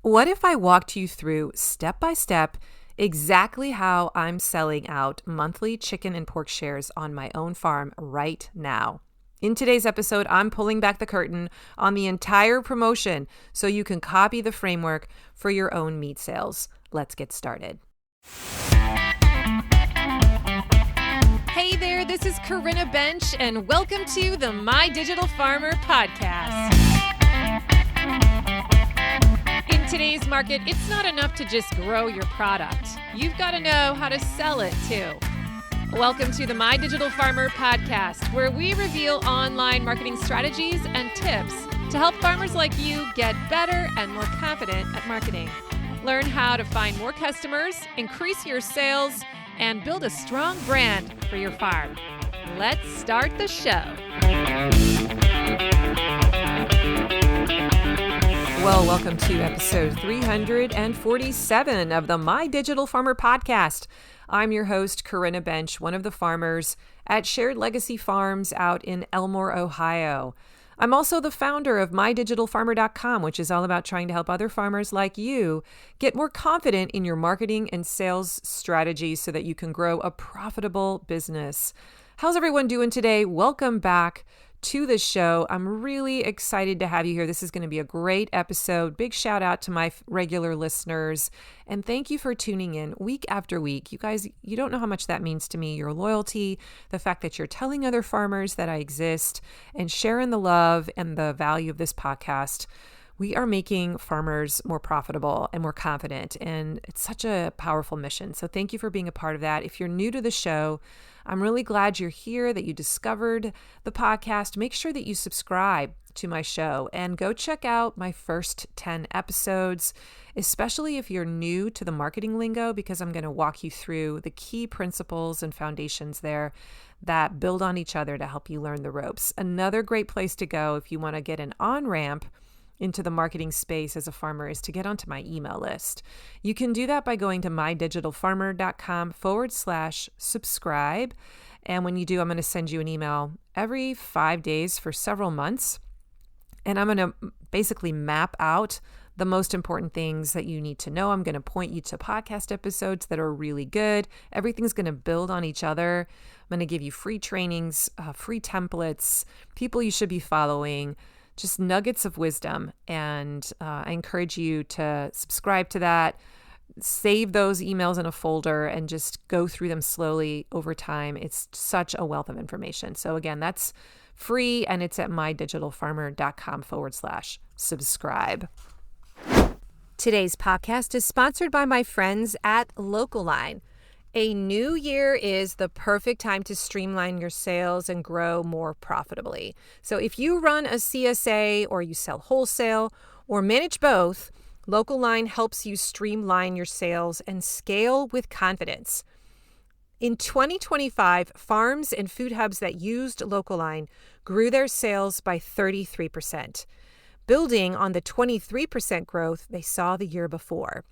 What if I walked you through step by step exactly how I'm selling out monthly chicken and pork shares on my own farm right now? In today's episode, I'm pulling back the curtain on the entire promotion so you can copy the framework for your own meat sales. Let's get started. Hey there, this is Corinna Bench, and welcome to the My Digital Farmer podcast. In today's market, it's not enough to just grow your product. You've got to know how to sell it too. Welcome to the My Digital Farmer podcast, where we reveal online marketing strategies and tips to help farmers like you get better and more confident at marketing. Learn how to find more customers, increase your sales, and build a strong brand for your farm. Let's start the show. Well, welcome to episode 347 of the My Digital Farmer podcast. I'm your host, Corinna Bench, one of the farmers at Shared Legacy Farms out in Elmore, Ohio. I'm also the founder of MyDigitalFarmer.com, which is all about trying to help other farmers like you get more confident in your marketing and sales strategies so that you can grow a profitable business. How's everyone doing today? Welcome back to the show. I'm really excited to have you here. This is going to be a great episode. Big shout out to my regular listeners. And thank you for tuning in week after week. You guys, you don't know how much that means to me. Your loyalty, the fact that you're telling other farmers that I exist and sharing the love and the value of this podcast. We are making farmers more profitable and more confident, and it's such a powerful mission. So thank you for being a part of that. If you're new to the show, I'm really glad you're here, that you discovered the podcast. Make sure that you subscribe to my show and go check out my first 10 episodes, especially if you're new to the marketing lingo, because I'm going to walk you through the key principles and foundations there that build on each other to help you learn the ropes. Another great place to go if you want to get an on-ramp into the marketing space as a farmer is to get onto my email list. You can do that by going to mydigitalfarmer.com/subscribe. And when you do, I'm going to send you an email every 5 days for several months. And I'm going to basically map out the most important things that you need to know. I'm going to point you to podcast episodes that are really good. Everything's going to build on each other. I'm going to give you free trainings, free templates, people you should be following, just nuggets of wisdom. And I encourage you to subscribe to that, save those emails in a folder, and just go through them slowly over time. It's such a wealth of information. So again, that's free, and it's at mydigitalfarmer.com/subscribe. Today's podcast is sponsored by my friends at Localine. A new year is the perfect time to streamline your sales and grow more profitably. So if you run a CSA or you sell wholesale or manage both, Localine helps you streamline your sales and scale with confidence. In 2025, farms and food hubs that used Localine grew their sales by 33%, building on the 23% growth they saw the year before.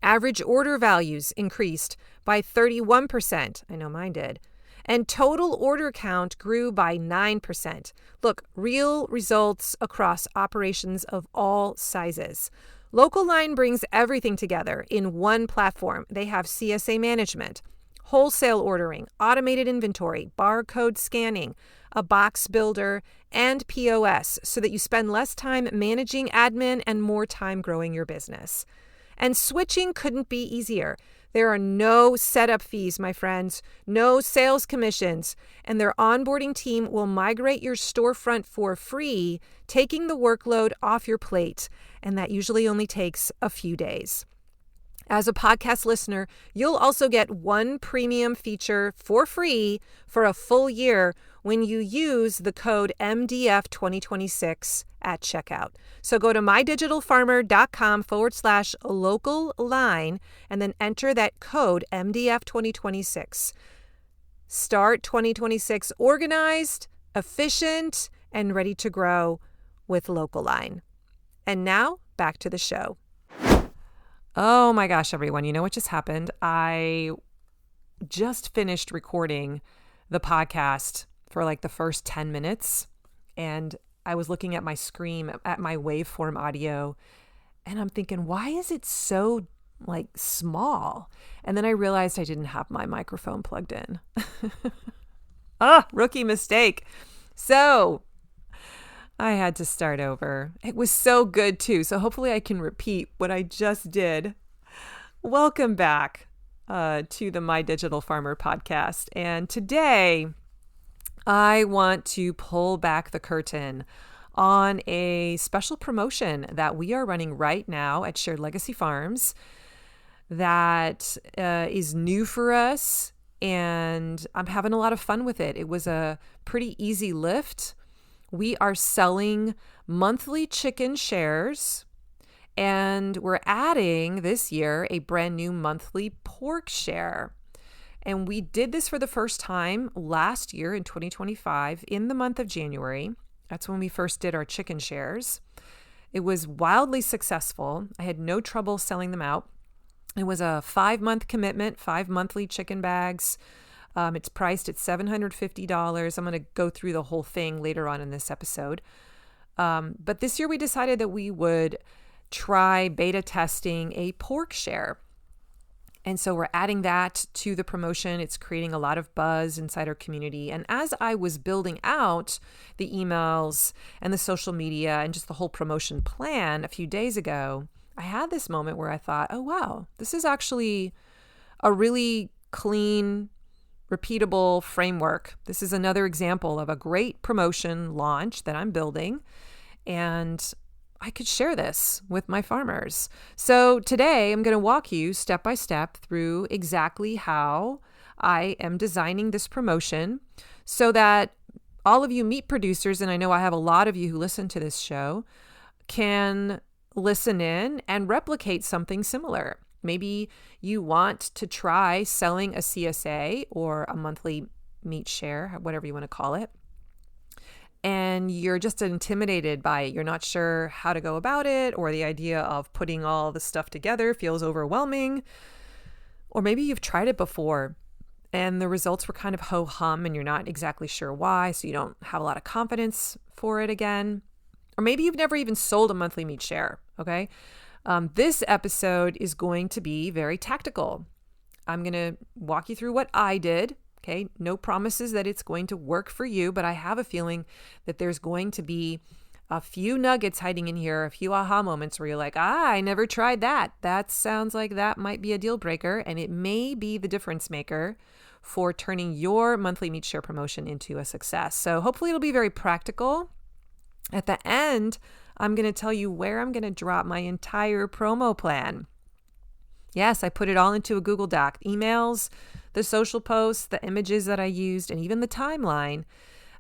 Average order values increased by 31%. I know mine did. And total order count grew by 9%. Look, real results across operations of all sizes. Localine brings everything together in one platform. They have CSA management, wholesale ordering, automated inventory, barcode scanning, a box builder, and POS so that you spend less time managing admin and more time growing your business. And switching couldn't be easier. There are no setup fees, my friends, no sales commissions, and their onboarding team will migrate your storefront for free, taking the workload off your plate. And that usually only takes a few days. As a podcast listener, you'll also get one premium feature for free for a full year when you use the code MDF2026 at checkout. So go to mydigitalfarmer.com/local-line and then enter that code MDF2026. Start 2026 organized, efficient, and ready to grow with Localine. And now back to the show. Oh my gosh, everyone, you know what just happened? I just finished recording the podcast for like the first 10 minutes, and I was looking at my screen, at my waveform audio, And I'm thinking, why is it so like small? And then I realized I didn't have my microphone plugged in. Rookie mistake. So I had to start over. It was so good too. So hopefully I can repeat what I just did. Welcome back to the My Digital Farmer podcast. And today I want to pull back the curtain on a special promotion that we are running right now at Shared Legacy Farms that is new for us, and I'm having a lot of fun with it. It was a pretty easy lift. We are selling monthly chicken shares, and we're adding this year a brand new monthly pork share. And we did this for the first time last year in 2025 in the month of January. That's when we first did our chicken shares. It was wildly successful. I had no trouble selling them out. It was a 5-month commitment, 5 monthly chicken bags. It's priced at $750. I'm going to go through the whole thing later on in this episode. But this year we decided that we would try beta testing a pork share. And so we're adding that to the promotion. It's creating a lot of buzz inside our community. And as I was building out the emails and the social media and just the whole promotion plan a few days ago, I had this moment where I thought, oh, wow, this is actually a really clean, repeatable framework. This is another example of a great promotion launch that I'm building. And I could share this with my farmers. So today I'm going to walk you step by step through exactly how I am designing this promotion so that all of you meat producers, and I know I have a lot of you who listen to this show, can listen in and replicate something similar. Maybe you want to try selling a CSA or a monthly meat share, whatever you want to call it, and you're just intimidated by it. You're not sure how to go about it, or the idea of putting all the stuff together feels overwhelming. Or maybe you've tried it before and the results were kind of ho-hum and you're not exactly sure why, so you don't have a lot of confidence for it again. Or maybe you've never even sold a monthly meat share, okay? This episode is going to be very tactical. I'm going to walk you through what I did. Okay, no promises that it's going to work for you, but I have a feeling that there's going to be a few nuggets hiding in here, a few aha moments where you're like, I never tried that. That sounds like that might be a deal breaker, and it may be the difference maker for turning your monthly meat share promotion into a success. So hopefully it'll be very practical. At the end, I'm going to tell you where I'm going to drop my entire promo plan. Yes, I put it all into a Google Doc, emails, the social posts, the images that I used, and even the timeline.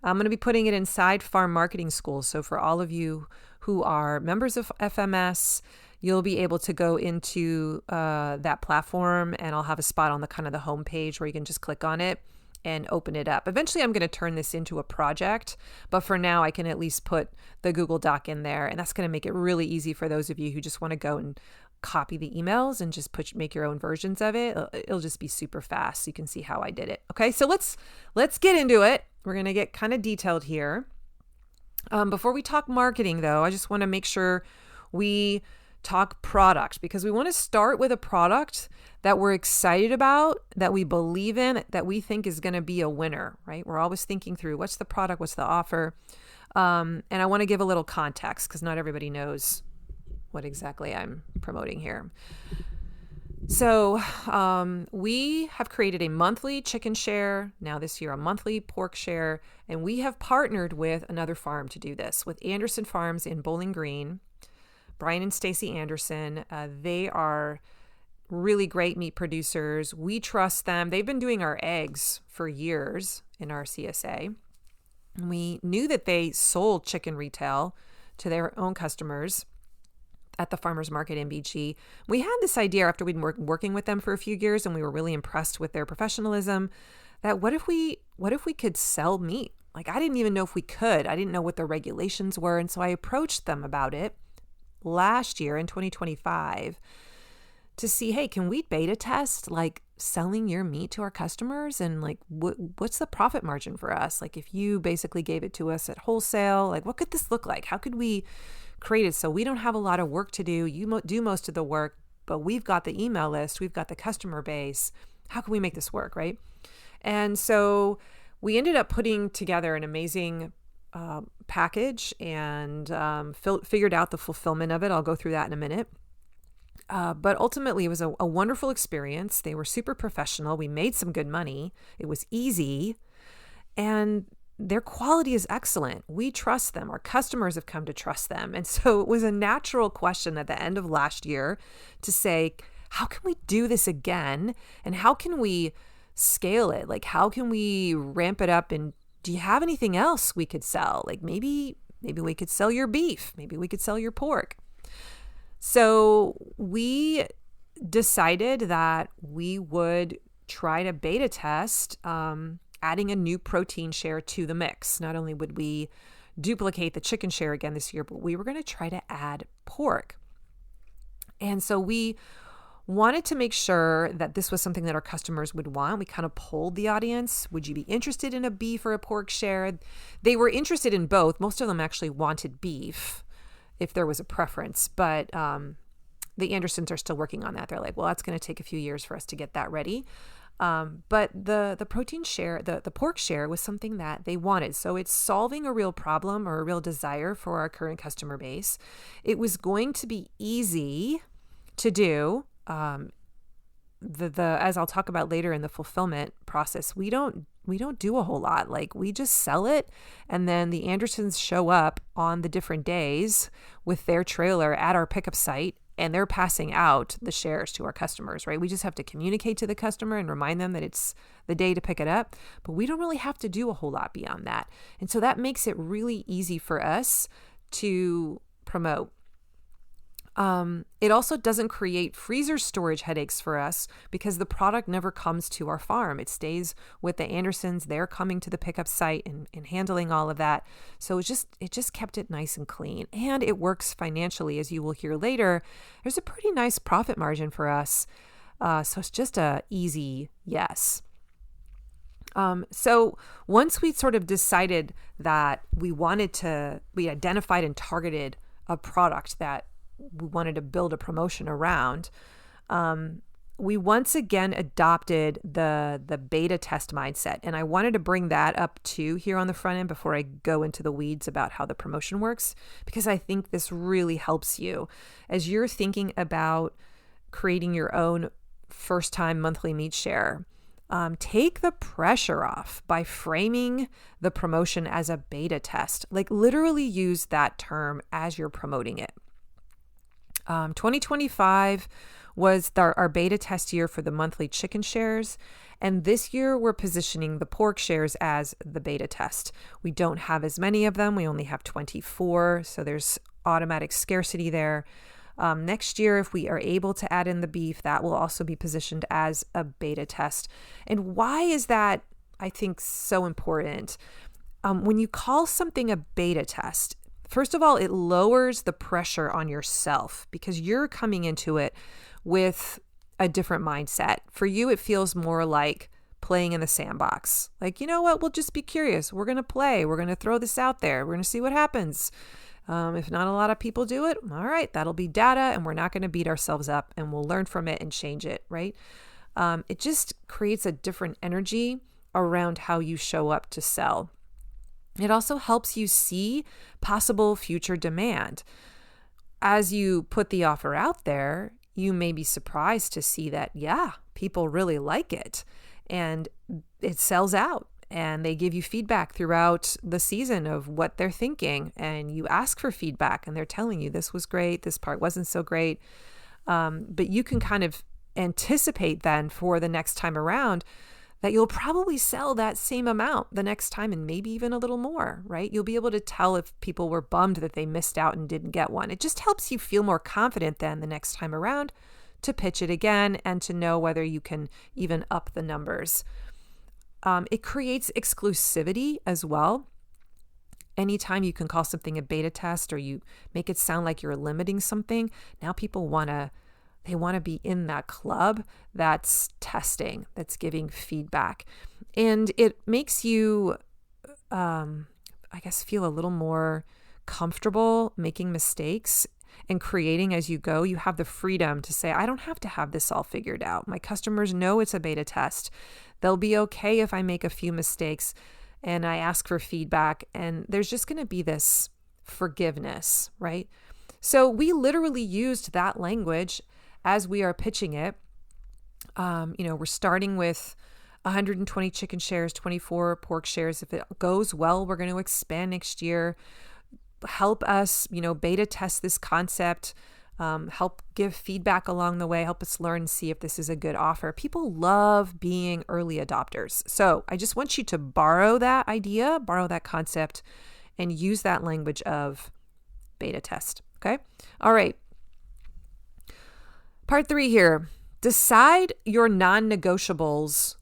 I'm going to be putting it inside Farm Marketing School. So for all of you who are members of FMS, you'll be able to go into that platform, and I'll have a spot on the kind of the homepage where you can just click on it and open it up. Eventually, I'm going to turn this into a project, but for now, I can at least put the Google Doc in there, and that's going to make it really easy for those of you who just want to go and copy the emails and just make your own versions of it. It'll just be super fast, so you can see how I did it. Okay, so let's get into it. We're going to get kind of detailed here. Before we talk marketing, though, I just want to make sure we talk product, because we want to start with a product that we're excited about, that we believe in, that we think is going to be a winner, right? We're always thinking through what's the product, what's the offer. And I want to give a little context because not everybody knows what exactly I'm promoting here. So we have created a monthly chicken share, now this year a monthly pork share, and we have partnered with another farm to do this, with Anderson Farms in Bowling Green. Brian and Stacy Anderson. They are really great meat producers. We trust them. They've been doing our eggs for years in our CSA. We knew that they sold chicken retail to their own customers at the farmers market in BG. We had this idea after we'd been working with them for a few years, and we were really impressed with their professionalism, that what if we could sell meat? Like, I didn't even know if we could. I didn't know what the regulations were. And so I approached them about it last year in 2025 to see, hey, can we beta test like selling your meat to our customers? And like, what's the profit margin for us? Like, if you basically gave it to us at wholesale, like what could this look like? How could we created so we don't have a lot of work to do. You do most of the work, but we've got the email list, we've got the customer base. How can we make this work, right? And so we ended up putting together an amazing package and figured out the fulfillment of it. I'll go through that in a minute. But ultimately, it was a wonderful experience. They were super professional. We made some good money. It was easy. And their quality is excellent. We trust them. Our customers have come to trust them. And so it was a natural question at the end of last year to say, how can we do this again? And how can we scale it? Like, how can we ramp it up? And do you have anything else we could sell? Like maybe we could sell your beef. Maybe we could sell your pork. So we decided that we would try to beta test adding a new protein share to the mix. Not only would we duplicate the chicken share again this year, but we were going to try to add pork. And so we wanted to make sure that this was something that our customers would want. We kind of polled the audience. Would you be interested in a beef or a pork share? They were interested in both. Most of them actually wanted beef if there was a preference, but the Andersons are still working on that. They're like, well, that's going to take a few years for us to get that ready. But the protein share, the pork share was something that they wanted. So it's solving a real problem or a real desire for our current customer base. It was going to be easy to do. As I'll talk about later in the fulfillment process, we don't do a whole lot. Like we just sell it, and then the Andersons show up on the different days with their trailer at our pickup site, and they're passing out the shares to our customers, right? We just have to communicate to the customer and remind them that it's the day to pick it up, but we don't really have to do a whole lot beyond that. And so that makes it really easy for us to promote. It also doesn't create freezer storage headaches for us because the product never comes to our farm. It stays with the Andersons. They're coming to the pickup site and handling all of that. So it just kept it nice and clean, and it works financially. As you will hear later, there's a pretty nice profit margin for us. So it's just a easy yes. So once we sort of decided that we identified and targeted a product that we wanted to build a promotion around, we once again adopted the beta test mindset. And I wanted to bring that up too here on the front end before I go into the weeds about how the promotion works, because I think this really helps you as you're thinking about creating your own first time monthly meat share. Take the pressure off by framing the promotion as a beta test. Like literally use that term as you're promoting it. 2025 was our beta test year for the monthly chicken shares. And this year we're positioning the pork shares as the beta test. We don't have as many of them. We only have 24. So there's automatic scarcity there. Next year, if we are able to add in the beef, that will also be positioned as a beta test. And why is that, I think, so important? When you call something a beta test, first of all, it lowers the pressure on yourself because you're coming into it with a different mindset. For you, it feels more like playing in the sandbox. Like, you know what? We'll just be curious. We're going to play. We're going to throw this out there. We're going to see what happens. If not a lot of people do it, all right, that'll be data, and we're not going to beat ourselves up, and we'll learn from it and change it, right? It just creates a different energy around how you show up to sell. It also helps you see possible future demand. As you put the offer out there, you may be surprised to see that, yeah, people really like it and it sells out, and they give you feedback throughout the season of what they're thinking, and you ask for feedback and they're telling you this was great, this part wasn't so great. But you can kind of anticipate then for the next time around that you'll probably sell that same amount the next time and maybe even a little more, right? You'll be able to tell if people were bummed that they missed out and didn't get one. It just helps you feel more confident then the next time around to pitch it again and to know whether you can even up the numbers. It creates exclusivity as well. Anytime you can call something a beta test or you make it sound like you're limiting something, now people want to be in that club that's testing, that's giving feedback. And it makes you, feel a little more comfortable making mistakes and creating as you go, you have the freedom to say, I don't have to have this all figured out. My customers know it's a beta test. They'll be okay if I make a few mistakes and I ask for feedback. And there's just going to be this forgiveness, right? So we literally used that language as we are pitching it. We're starting with 120 chicken shares, 24 pork shares. If it goes well, we're going to expand next year. Help us, beta test this concept, help give feedback along the way, help us learn and see if this is a good offer. People love being early adopters. So I just want you to borrow that idea, borrow that concept, and use that language of beta test. Okay. All right. Part 3 here. Decide your non-negotiables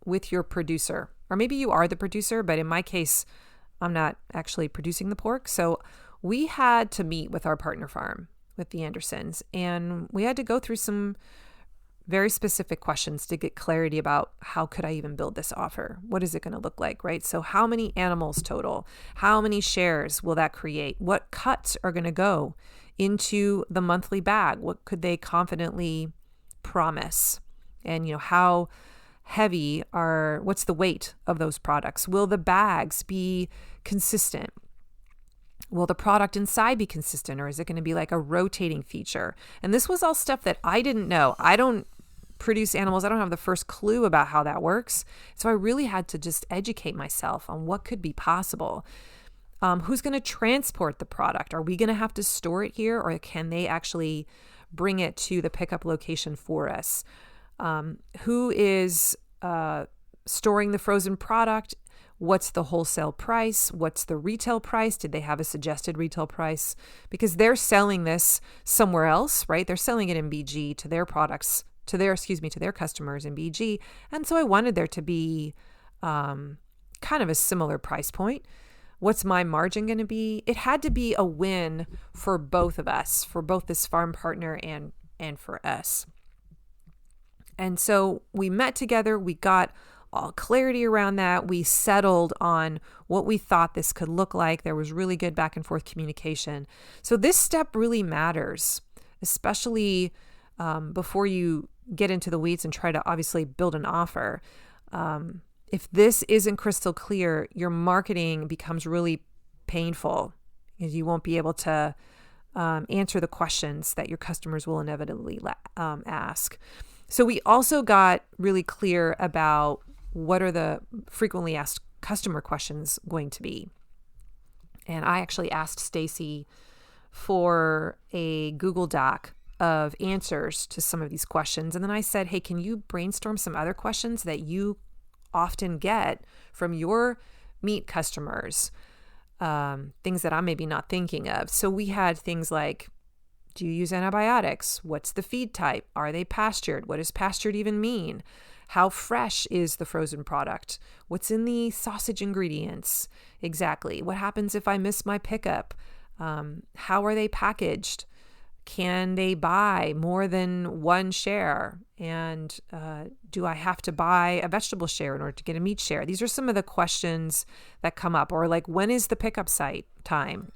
with your producer. Or maybe you are the producer, but in my case, I'm not actually producing the pork. So we had to meet with our partner farm, with the Andersons, and we had to go through some very specific questions to get clarity about how could I even build this offer? What is it going to look like, right? So how many animals total? How many shares will that create? What cuts are going to go into the monthly bag? What could they confidently promise? And, how heavy what's the weight of those products? Will the bags be consistent? Will the product inside be consistent, or is it going to be like a rotating feature? And this was all stuff that I didn't know. I don't produce animals. I don't have the first clue about how that works. So I really had to just educate myself on what could be possible. Who's going to transport the product? Are we going to have to store it here, or can they actually bring it to the pickup location for us? Who is storing the frozen product? What's the wholesale price? What's the retail price? Did they have a suggested retail price? Because they're selling this somewhere else, right? They're selling it in BG to their products, to their customers in BG. And so I wanted there to be kind of a similar price point. What's my margin going to be? It had to be a win for both of us, for both this farm partner and for us. And so we met together, we got all clarity around that. We settled on what we thought this could look like. There was really good back and forth communication. So this step really matters, especially before you get into the weeds and try to obviously build an offer. If this isn't crystal clear, your marketing becomes really painful because you won't be able to answer the questions that your customers will inevitably ask. So we also got really clear about what are the frequently asked customer questions going to be. And I actually asked Stacy for a Google Doc of answers to some of these questions. And then I said, hey, can you brainstorm some other questions that you often get from your meat customers? Things that I'm maybe not thinking of. So we had things like, do you use antibiotics? What's the feed type? Are they pastured? What does pastured even mean? How fresh is the frozen product? What's in the sausage ingredients? Exactly. What happens if I miss my pickup? How are they packaged? Can they buy more than one share? And do I have to buy a vegetable share in order to get a meat share? These are some of the questions that come up. Or like, when is the pickup site time?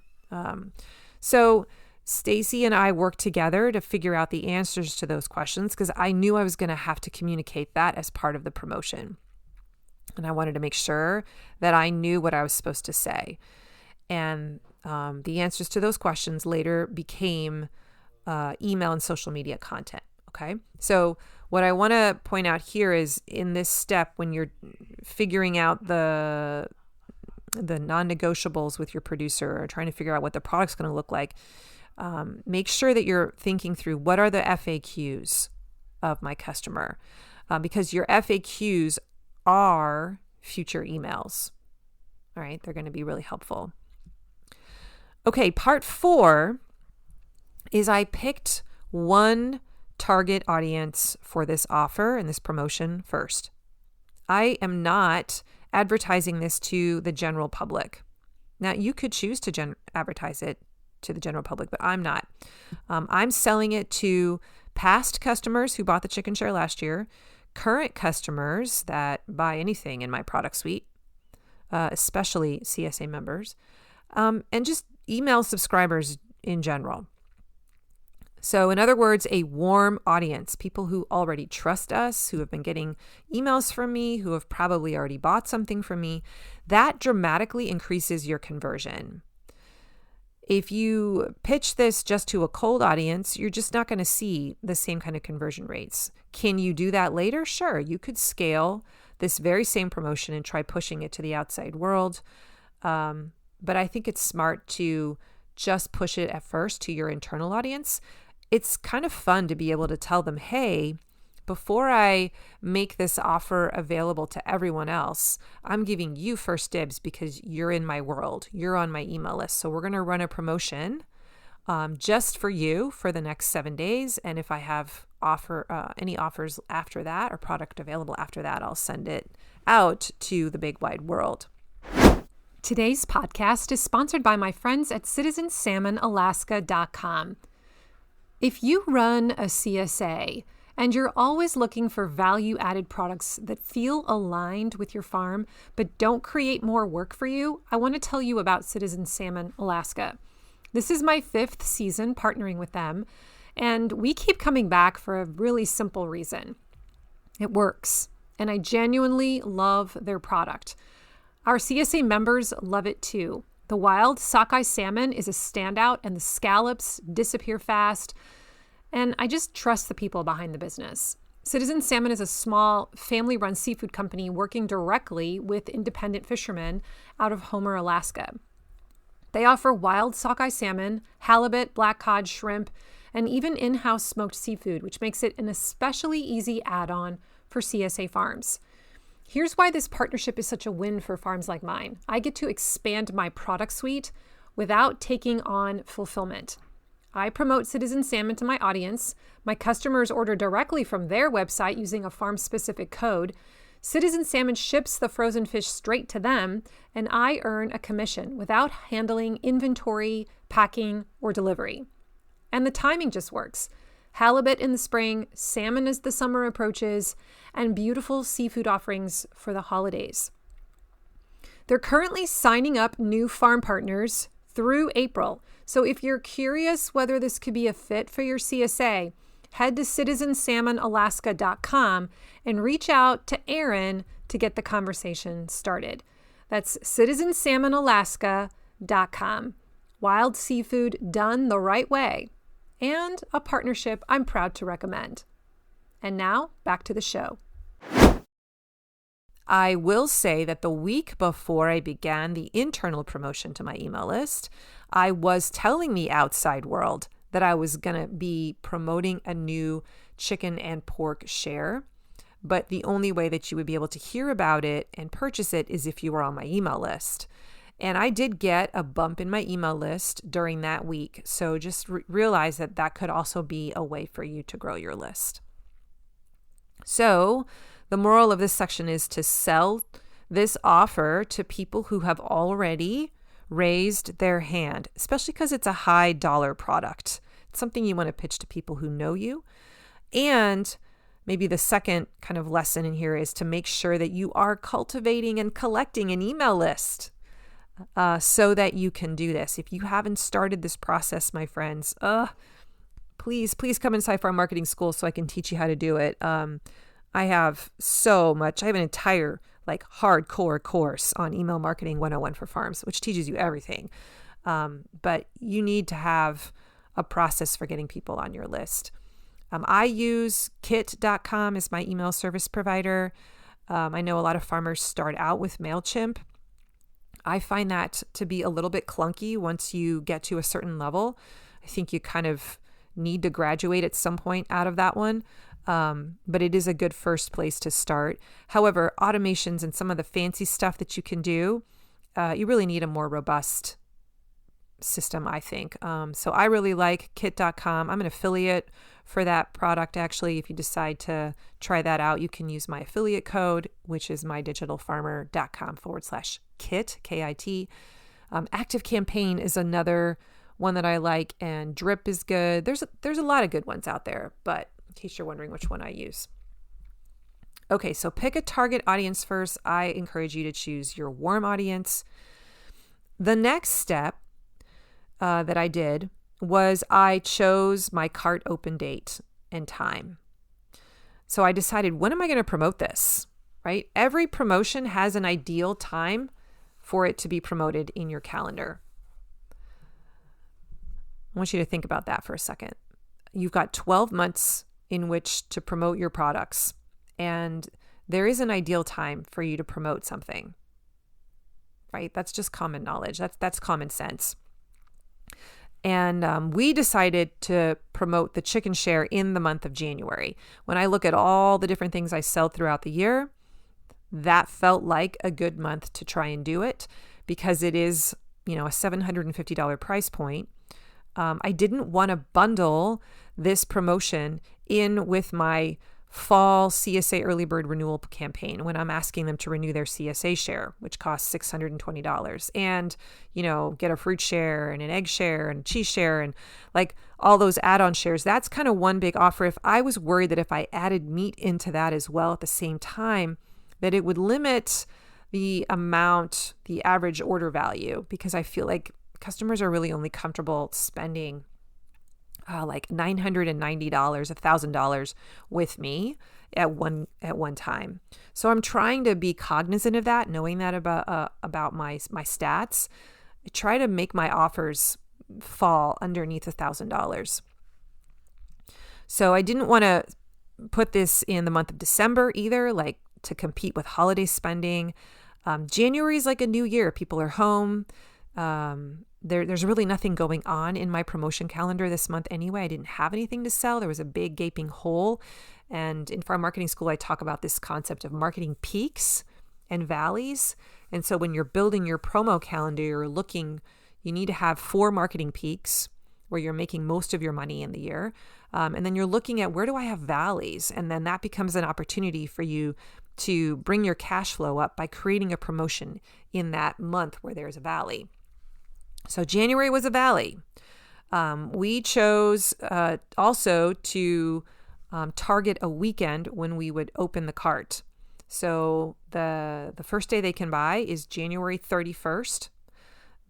So Stacy and I worked together to figure out the answers to those questions because I knew I was going to have to communicate that as part of the promotion. And I wanted to make sure that I knew what I was supposed to say. And the answers to those questions later became email and social media content. Okay. So what I want to point out here is in this step, when you're figuring out the non-negotiables with your producer or trying to figure out what the product's going to look like, make sure that you're thinking through what are the FAQs of my customer, because your FAQs are future emails. All right. They're going to be really helpful. Okay. Part 4 is I picked one target audience for this offer and this promotion first. I am not advertising this to the general public. Now, you could choose to advertise it to the general public, but I'm not. I'm selling it to past customers who bought the chicken share last year, current customers that buy anything in my product suite, especially CSA members, and just email subscribers in general. So in other words, a warm audience, people who already trust us, who have been getting emails from me, who have probably already bought something from me, that dramatically increases your conversion. If you pitch this just to a cold audience, you're just not going to see the same kind of conversion rates. Can you do that later? Sure, you could scale this very same promotion and try pushing it to the outside world. But I think it's smart to just push it at first to your internal audience. It's kind of fun to be able to tell them, hey, before I make this offer available to everyone else, I'm giving you first dibs because you're in my world. You're on my email list. So we're going to run a promotion just for you for the next 7 days. And if I have any offers after that or product available after that, I'll send it out to the big wide world. Today's podcast is sponsored by my friends at citizensalmonalaska.com. If you run a CSA and you're always looking for value-added products that feel aligned with your farm but don't create more work for you, I want to tell you about Citizen Salmon Alaska. This is my 5th season partnering with them, and we keep coming back for a really simple reason. It works, and I genuinely love their product. Our CSA members love it too. The wild sockeye salmon is a standout, and the scallops disappear fast. And I just trust the people behind the business. Citizen Salmon is a small, family-run seafood company working directly with independent fishermen out of Homer, Alaska. They offer wild sockeye salmon, halibut, black cod, shrimp, and even in-house smoked seafood, which makes it an especially easy add-on for CSA farms. Here's why this partnership is such a win for farms like mine. I get to expand my product suite without taking on fulfillment. I promote Citizen Salmon to my audience. My customers order directly from their website using a farm-specific code. Citizen Salmon ships the frozen fish straight to them, and I earn a commission without handling inventory, packing, or delivery. And the timing just works. Halibut in the spring, salmon as the summer approaches, and beautiful seafood offerings for the holidays. They're currently signing up new farm partners through April. So if you're curious whether this could be a fit for your CSA, head to citizensalmonalaska.com and reach out to Aaron to get the conversation started. That's citizensalmonalaska.com. Wild seafood done the right way, and a partnership I'm proud to recommend. And now, back to the show. I will say that the week before I began the internal promotion to my email list, I was telling the outside world that I was going to be promoting a new chicken and pork share. But the only way that you would be able to hear about it and purchase it is if you were on my email list. And I did get a bump in my email list during that week. So just realize that that could also be a way for you to grow your list. So the moral of this section is to sell this offer to people who have already raised their hand, especially because it's a high dollar product. It's something you want to pitch to people who know you. And maybe the second kind of lesson in here is to make sure that you are cultivating and collecting an email list so that you can do this. If you haven't started this process, my friends, please come inside Farm Marketing School so I can teach you how to do it. I have so much. I have an entire hardcore course on email marketing 101 for farms, which teaches you everything. But you need to have a process for getting people on your list. I use kit.com as my email service provider. I know a lot of farmers start out with MailChimp. I find that to be a little bit clunky once you get to a certain level. I think you kind of need to graduate at some point out of that one. But it is a good first place to start. However, automations and some of the fancy stuff that you can do, you really need a more robust system, I think. So I really like kit.com. I'm an affiliate for that product. Actually, if you decide to try that out, you can use my affiliate code, which is mydigitalfarmer.com/kit, KIT. Active Campaign is another one that I like, and Drip is good. There's a lot of good ones out there, but in case you're wondering which one I use. Okay, so pick a target audience first. I encourage you to choose your warm audience. The next step that I did was I chose my cart open date and time. So I decided, when am I going to promote this, right? Every promotion has an ideal time for it to be promoted in your calendar. I want you to think about that for a second. You've got 12 months in which to promote your products, and there is an ideal time for you to promote something, right? That's just common knowledge. That's common sense. And we decided to promote the chicken share in the month of January. When I look at all the different things I sell throughout the year, that felt like a good month to try and do it, because it is, a $750 price point. I didn't want to bundle this promotion in with my fall CSA early bird renewal campaign when I'm asking them to renew their CSA share, which costs $620, and, get a fruit share and an egg share and cheese share and like all those add-on shares. That's kind of one big offer. If I was worried that if I added meat into that as well at the same time, that it would limit the amount, the average order value, because I feel like customers are really only comfortable spending like $990, $1,000 with me at one time. So I'm trying to be cognizant of that, knowing that about my stats. I try to make my offers fall underneath $1,000. So I didn't want to put this in the month of December either, like to compete with holiday spending. January is like a new year. People are home. There's really nothing going on in my promotion calendar this month anyway. I didn't have anything to sell. There was a big gaping hole. And in Farm Marketing School, I talk about this concept of marketing peaks and valleys. And so when you're building your promo calendar, you need to have 4 marketing peaks where you're making most of your money in the year. And then you're looking at, where do I have valleys? And then that becomes an opportunity for you to bring your cash flow up by creating a promotion in that month where there's a valley. So January was a valley. We chose also to target a weekend when we would open the cart. So the first day they can buy is January 31st.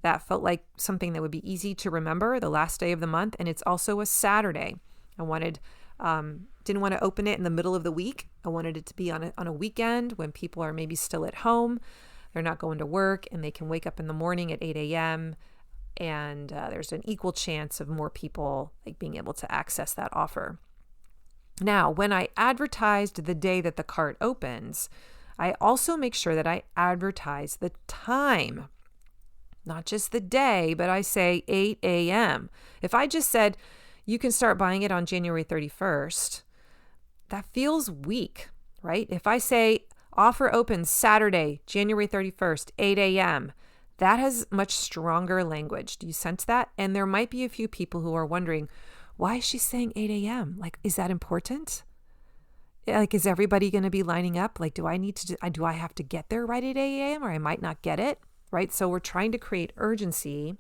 That felt like something that would be easy to remember, the last day of the month. And it's also a Saturday. I didn't want to open it in the middle of the week. I wanted it to be on a weekend when people are maybe still at home. They're not going to work, and they can wake up in the morning at 8 a.m. And there's an equal chance of more people being able to access that offer. Now, when I advertised the day that the cart opens, I also make sure that I advertise the time, not just the day, but I say 8 a.m. If I just said, you can start buying it on January 31st, that feels weak, right? If I say offer opens Saturday, January 31st, 8 a.m., that has much stronger language. Do you sense that? And there might be a few people who are wondering, why is she saying 8 a.m.? Is that important? Is everybody going to be lining up? Do I have to get there right at 8 a.m. or I might not get it, right? So we're trying to create urgency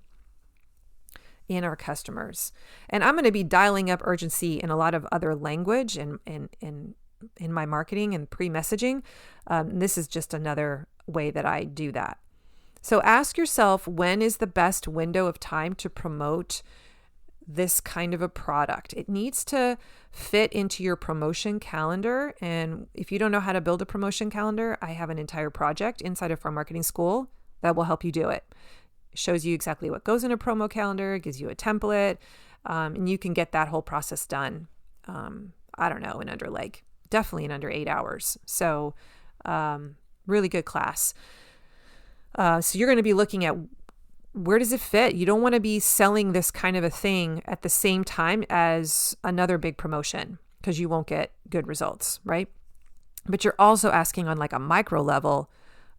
in our customers. And I'm going to be dialing up urgency in a lot of other language and in my marketing and pre-messaging. This is just another way that I do that. So ask yourself, when is the best window of time to promote this kind of a product? It needs to fit into your promotion calendar. And if you don't know how to build a promotion calendar, I have an entire project inside of Farm Marketing School that will help you do it. It shows you exactly what goes in a promo calendar, gives you a template, and you can get that whole process done. I don't know, definitely in under 8 hours. So really good class. So you're going to be looking at, where does it fit? You don't want to be selling this kind of a thing at the same time as another big promotion, because you won't get good results, right? But you're also asking on a micro level,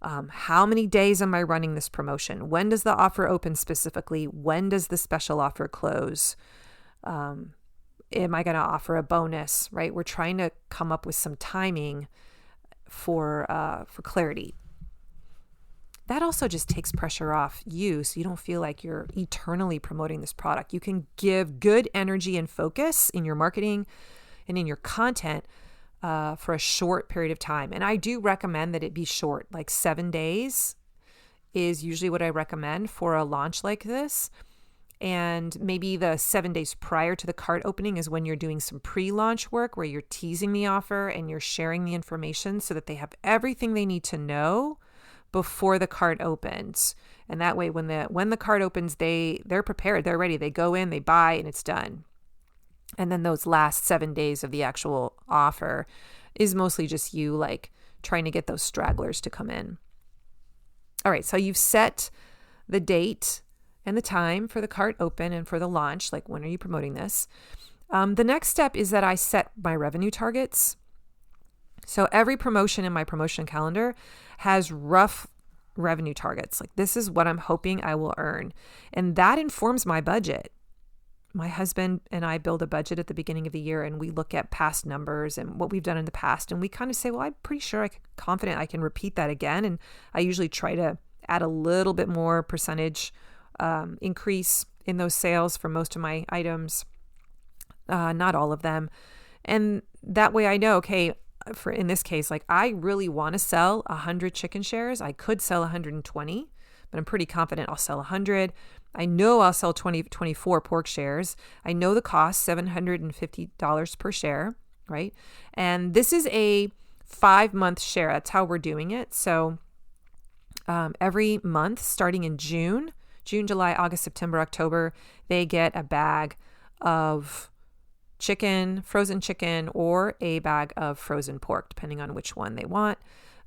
how many days am I running this promotion? When does the offer open specifically? When does the special offer close? Am I going to offer a bonus, right? We're trying to come up with some timing for clarity. That also just takes pressure off you, so you don't feel like you're eternally promoting this product. You can give good energy and focus in your marketing and in your content for a short period of time. And I do recommend that it be short, 7 days is usually what I recommend for a launch like this. And maybe the 7 days prior to the cart opening is when you're doing some pre-launch work where you're teasing the offer and you're sharing the information so that they have everything they need to know before the cart opens. And that way, when the cart opens, they're prepared, they're ready. They go in, they buy, and it's done. And then those last 7 days of the actual offer is mostly just you like trying to get those stragglers to come in. All right, so you've set the date and the time for the cart open and for the launch, like when are you promoting this? The next step is that I set my revenue targets. So every promotion in my promotion calendar has rough revenue targets. Like this is what I'm hoping I will earn. And that informs my budget. My husband and I build a budget at the beginning of the year and we look at past numbers and what we've done in the past. And we kind of say, well, I'm pretty sure confident I can repeat that again. And I usually try to add a little bit more percentage increase in those sales for most of my items, not all of them. And that way I know, okay, for in this case, like I really want to sell 100 chicken shares. I could sell 120, but I'm pretty confident I'll sell 100. I know I'll sell 24 pork shares. I know the cost, $750 per share, right? And this is a 5-month share. That's how we're doing it. So every month, starting in June, July, August, September, October, they get a bag of chicken, frozen chicken, or a bag of frozen pork, depending on which one they want.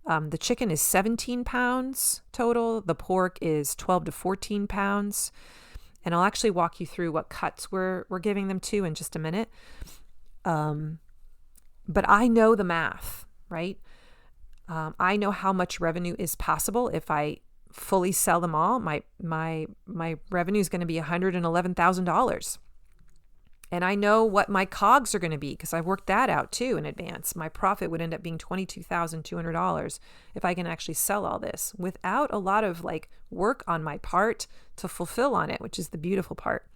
The chicken is 17 pounds total. The pork is 12 to 14 pounds. And I'll actually walk you through what cuts we're giving them to in just a minute. But I know the math, right? I know how much revenue is possible if I fully sell them all. My revenue is going to be $111,000. And I know what my COGS are going to be because I worked that out too in advance. My profit would end up being $22,200 if I can actually sell all this without a lot of like work on my part to fulfill on it, which is the beautiful part.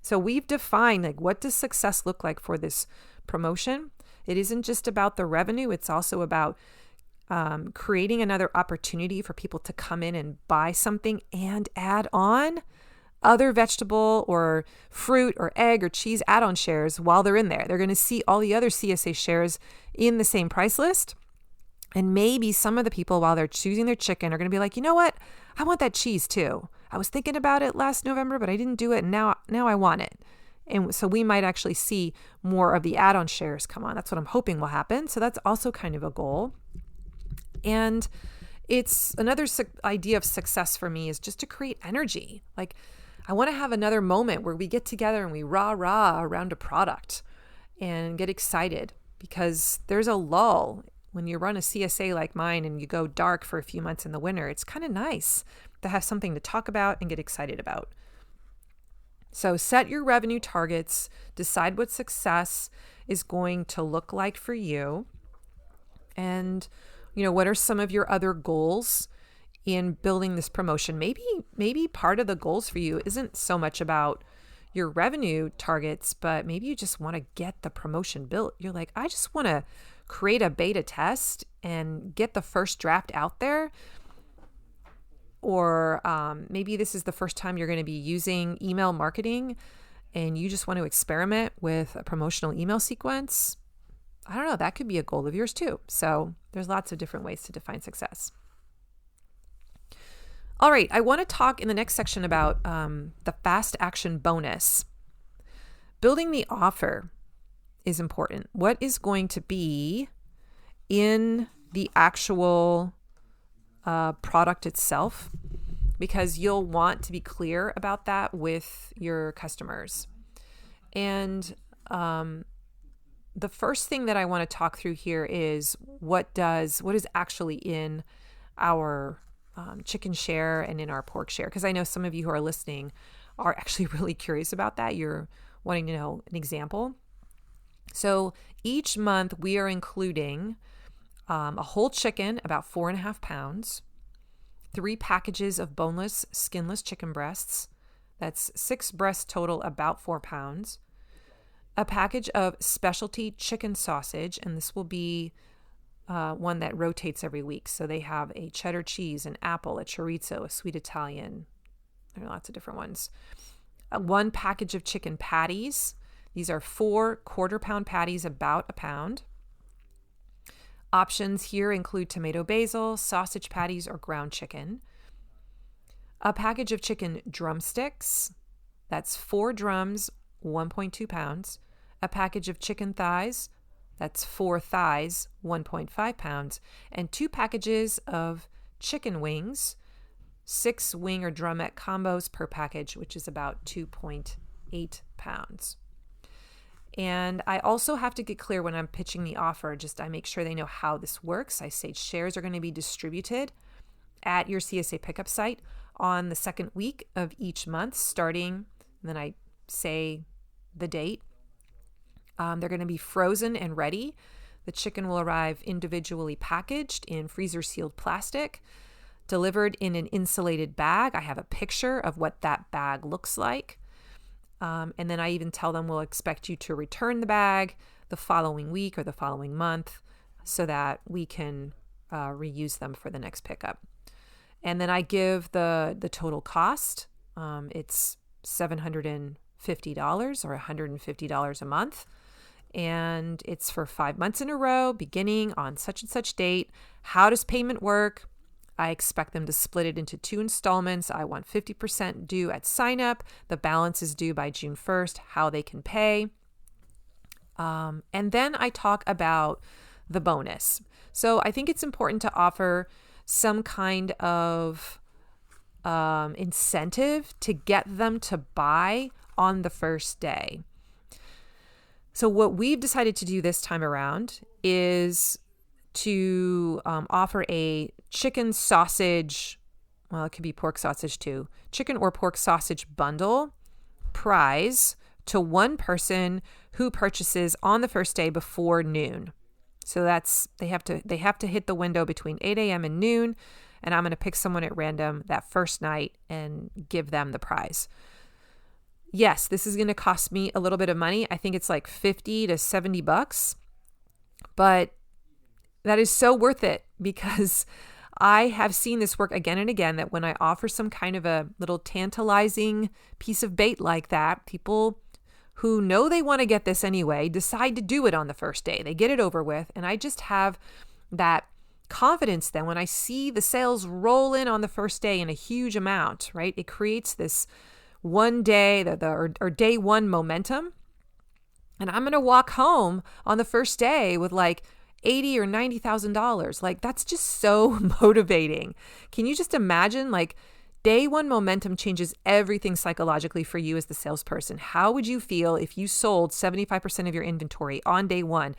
So we've defined like what does success look like for this promotion. It isn't just about the revenue. It's also about creating another opportunity for people to come in and buy something and add on other vegetable or fruit or egg or cheese add-on shares while they're in there. They're going to see all the other CSA shares in the same price list. And maybe some of the people, while they're choosing their chicken, are going to be like, you know what? I want that cheese too. I was thinking about it last November, but I didn't do it. And now I want it. And so we might actually see more of the add-on shares come on. That's what I'm hoping will happen. So that's also kind of a goal. And it's another idea of success for me is just to create energy. Like I want to have another moment where we get together and we rah around a product and get excited, because there's a lull when you run a CSA like mine and you go dark for a few months in the winter. It's kind of nice to have something to talk about and get excited about. So set your revenue targets, decide what success is going to look like for you. And, what are some of your other goals in building this promotion? Maybe part of the goals for you isn't so much about your revenue targets, but maybe you just want to get the promotion built. You're like, I just want to create a beta test and get the first draft out there. Or maybe this is the first time you're going to be using email marketing and you just want to experiment with a promotional email sequence. I don't know, that could be a goal of yours too. So there's lots of different ways to define success. All right, I want to talk in the next section about the fast action bonus. Building the offer is important. What is going to be in the actual product itself? Because you'll want to be clear about that with your customers. And the first thing that I want to talk through here is what is actually in our chicken share and in our pork share. Because I know some of you who are listening are actually really curious about that. You're wanting to know an example. So each month we are including a whole chicken, about 4.5 pounds, 3 packages of boneless, skinless chicken breasts. That's 6 breasts total, about 4 pounds. A package of specialty chicken sausage, and this will be one that rotates every week. So they have a cheddar cheese, an apple, a chorizo, a sweet Italian. There are lots of different ones. One package of chicken patties. These are 4 quarter-pound patties, about a pound. Options here include tomato basil, sausage patties, or ground chicken. A package of chicken drumsticks. That's 4 drums, 1.2 pounds. A package of chicken thighs. That's 4 thighs, 1.5 pounds. And 2 packages of chicken wings, 6 wing or drumette combos per package, which is about 2.8 pounds. And I also have to get clear when I'm pitching the offer, I make sure they know how this works. I say shares are going to be distributed at your CSA pickup site on the second week of each month starting, and then I say the date. They're going to be frozen and ready. The chicken will arrive individually packaged in freezer sealed plastic, delivered in an insulated bag. I have a picture of what that bag looks like. And then I even tell them we'll expect you to return the bag the following week or the following month so that we can reuse them for the next pickup. And then I give the total cost. It's $750 or $150 a month. And it's for 5 months in a row, beginning on such and such date. How does payment work? I expect them to split it into 2 installments. I want 50% due at sign up. The balance is due by June 1st, how they can pay. And then I talk about the bonus. So I think it's important to offer some kind of incentive to get them to buy on the first day. So what we've decided to do this time around is to offer a chicken sausage, well, it could be pork sausage too, chicken or pork sausage bundle prize to one person who purchases on the first day before noon. So that's, they have to hit the window between 8 a.m. and noon, and I'm going to pick someone at random that first night and give them the prize. Yes, this is going to cost me a little bit of money. I think it's like $50 to $70, but that is so worth it because I have seen this work again and again, that when I offer some kind of a little tantalizing piece of bait like that, people who know they want to get this anyway decide to do it on the first day. They get it over with. And I just have that confidence then when I see the sales roll in on the first day in a huge amount, right? It creates this one day or day one momentum. And I'm going to walk home on the first day with like $80,000 or $90,000. Like, that's just so motivating. Can you just imagine, like, day one momentum changes everything psychologically for you as the salesperson. How would you feel if you sold 75% of your inventory on day one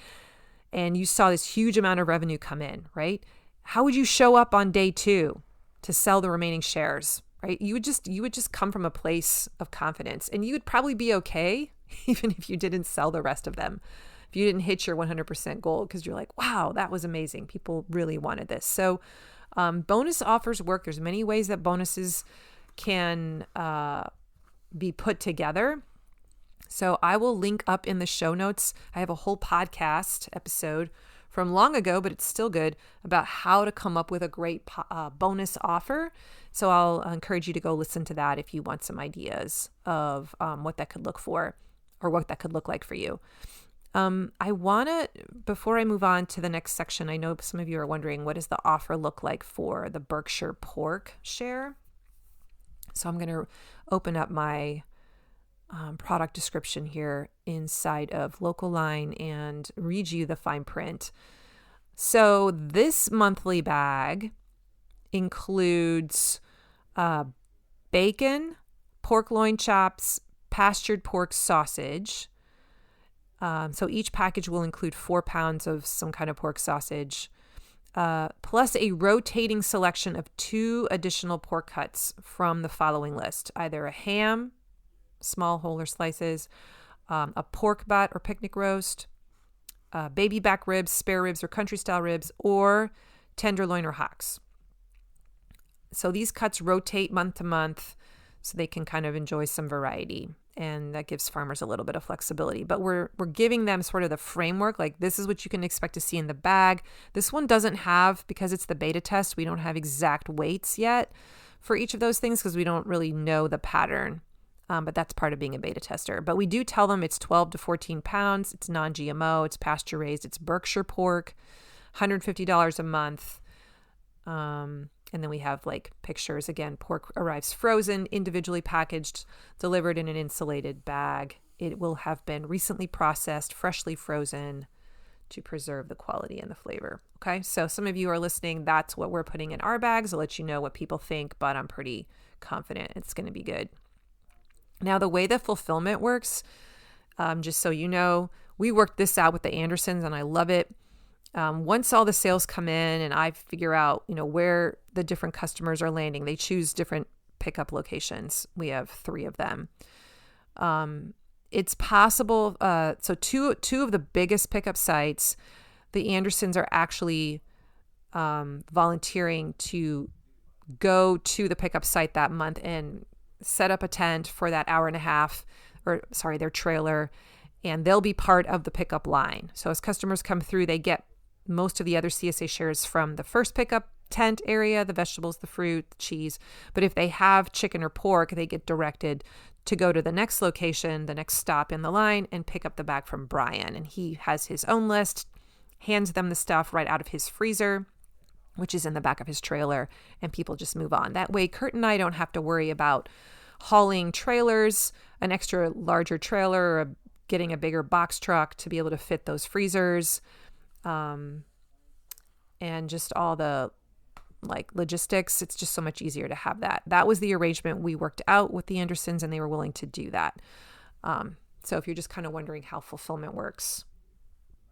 and you saw this huge amount of revenue come in, right? How would you show up on day 2 to sell the remaining shares, right? You would just come from a place of confidence, and you would probably be okay even if you didn't sell the rest of them. If you didn't hit your 100% goal, because you're like, wow, that was amazing. People really wanted this. So bonus offers work. There's many ways that bonuses can be put together. So I will link up in the show notes. I have a whole podcast episode from long ago, but it's still good, about how to come up with a great bonus offer. So I'll encourage you to go listen to that if you want some ideas of what that could look for or what that could look like for you. I want to, before I move on to the next section, I know some of you are wondering, what does the offer look like for the Berkshire pork share? So I'm going to open up my product description here inside of Local Line and read you the fine print. So this monthly bag includes bacon, pork loin chops, pastured pork sausage. So each package will include 4 pounds of some kind of pork sausage, plus a rotating selection of 2 additional pork cuts from the following list: either a ham, small whole or slices, a pork butt or picnic roast, baby back ribs, spare ribs or country style ribs, or tenderloin or hocks. So these cuts rotate month to month so they can kind of enjoy some variety. and that gives farmers a little bit of flexibility. But we're giving them sort of the framework, like this is what you can expect to see in the bag. This one doesn't have, because it's the beta test, we don't have exact weights yet for each of those things because we don't really know the pattern. But that's part of being a beta tester. But we do tell them it's 12 to 14 pounds. It's non-GMO. It's pasture raised. It's Berkshire pork, $150 a month. And then we have like pictures. Again, pork arrives frozen, individually packaged, delivered in an insulated bag. It will have been recently processed, freshly frozen to preserve the quality and the flavor. Okay, so some of you are listening. That's what we're putting in our bags. I'll let you know what people think, but I'm pretty confident it's going to be good. Now, the way the fulfillment works, just so you know, we worked this out with the Andersons and I love it. Once all the sales come in and I figure out, where the different customers are landing, they choose different pickup locations. We have 3 of them. It's possible. So two of the biggest pickup sites, the Andersons are actually volunteering to go to the pickup site that month and set up a tent for that hour and a half, their trailer, and they'll be part of the pickup line. So as customers come through, they get most of the other CSA shares from the first pickup tent area, the vegetables, the fruit, the cheese. But if they have chicken or pork, they get directed to go to the next location, the next stop in the line, and pick up the bag from Brian. And he has his own list, hands them the stuff right out of his freezer, which is in the back of his trailer, and people just move on. That way, Kurt and I don't have to worry about hauling trailers, an extra larger trailer, or getting a bigger box truck to be able to fit those freezers, and just all the logistics. It's just so much easier to have that. That was the arrangement we worked out with the Andersons, and they were willing to do that. So if you're just kind of wondering how fulfillment works,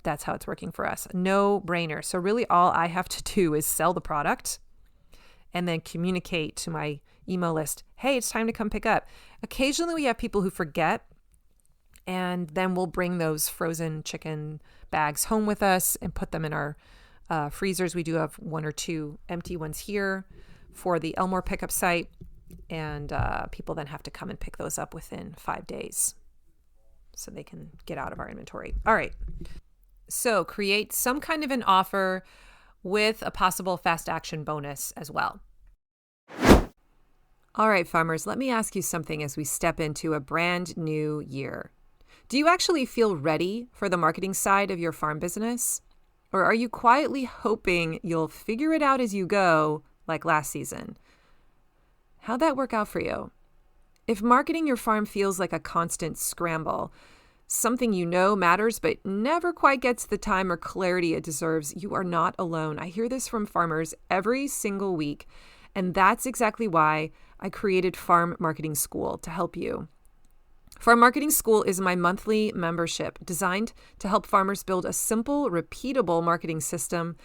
that's how it's working for us. No brainer. So really all I have to do is sell the product and then communicate to my email list, hey, it's time to come pick up. Occasionally we have people who forget, and then we'll bring those frozen chicken bags home with us and put them in our freezers. We do have 1 or 2 empty ones here for the Elmore pickup site, and people then have to come and pick those up within 5 days so they can get out of our inventory. All right. So create some kind of an offer with a possible fast action bonus as well. All right, farmers, let me ask you something as we step into a brand new year. Do you actually feel ready for the marketing side of your farm business? Or are you quietly hoping you'll figure it out as you go, like last season? How'd that work out for you? If marketing your farm feels like a constant scramble, something matters but never quite gets the time or clarity it deserves, you are not alone. I hear this from farmers every single week, and that's exactly why I created Farm Marketing School to help you. Farm Marketing School is my monthly membership designed to help farmers build a simple, repeatable marketing system